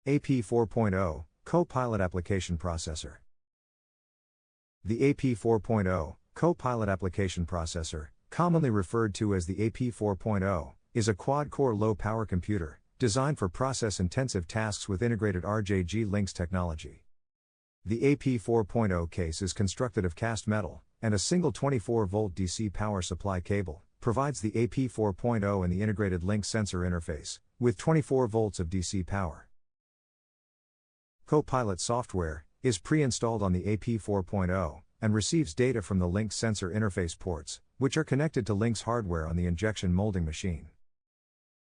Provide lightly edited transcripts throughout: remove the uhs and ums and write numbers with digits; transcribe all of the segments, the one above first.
AP4.0 CoPilot Application Processor. The AP4.0 CoPilot Application Processor, commonly referred to as the AP4.0, is a quad-core low-power computer, designed for process-intensive tasks with integrated RJG links technology. The AP4.0 case is constructed of cast metal, and a single 24-volt DC power supply cable provides the AP4.0 and the integrated link sensor interface, with 24 volts of DC power. CoPilot software is pre-installed on the AP4.0 and receives data from the link sensor interface ports, which are connected to Link's hardware on the injection molding machine.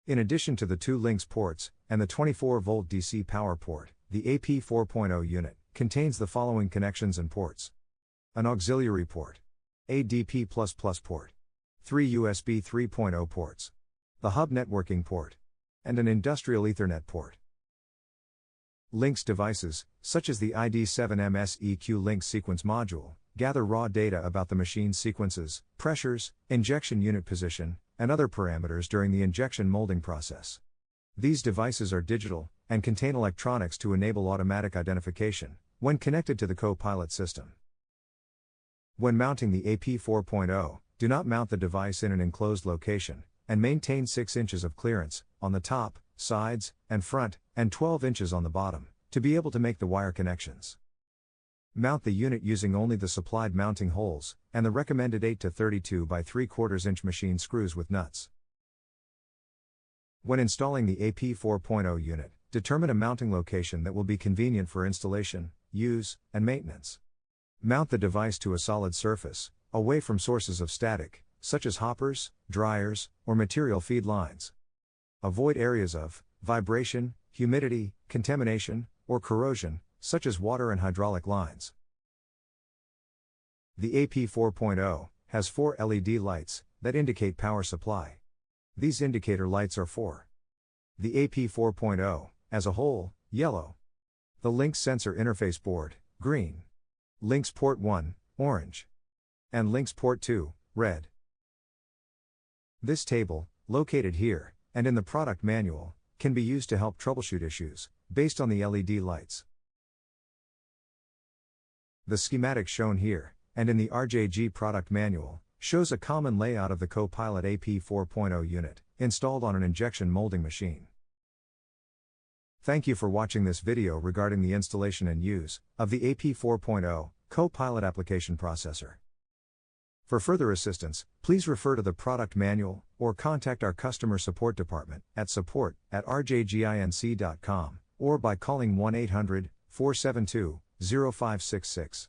In addition to the two Link's ports and the 24-volt DC power port, the AP4.0 unit contains the following connections and ports: an auxiliary port, a DP++ port, 3 USB 3.0 ports, the hub networking port, and an industrial Ethernet port. Link's devices, such as the ID7MSEQ Link Sequence Module, gather raw data about the machine's sequences, pressures, injection unit position, and other parameters during the injection molding process. These devices are digital, and contain electronics to enable automatic identification, when connected to the CoPilot system. When mounting the AP4.0, do not mount the device in an enclosed location, and maintain 6 inches of clearance, on the top, sides, and front, and 12 inches on the bottom, to be able to make the wire connections. Mount the unit using only the supplied mounting holes, and the recommended 8 to 32 by 3/4 inch machine screws with nuts. When installing the AP4.0 unit, determine a mounting location that will be convenient for installation, use, and maintenance. Mount the device to a solid surface, away from sources of static, such as hoppers, dryers, or material feed lines. Avoid areas of vibration, humidity, contamination, or corrosion, such as water and hydraulic lines. The AP4.0 has 4 LED lights that indicate power supply. These indicator lights are for the AP4.0 as a whole, yellow; the Link sensor interface board, green; Link's port 1, orange; and Link's port 2, red. This table, located here, and in the product manual, can be used to help troubleshoot issues, based on the LED lights. The schematic shown here, and in the RJG product manual, shows a common layout of the CoPilot AP4.0 unit, installed on an injection molding machine. Thank you for watching this video regarding the installation and use of the AP4.0 CoPilot Application Processor. For further assistance, please refer to the product manual, or contact our customer support department at support@rjginc.com, or by calling 1-800-472-0566.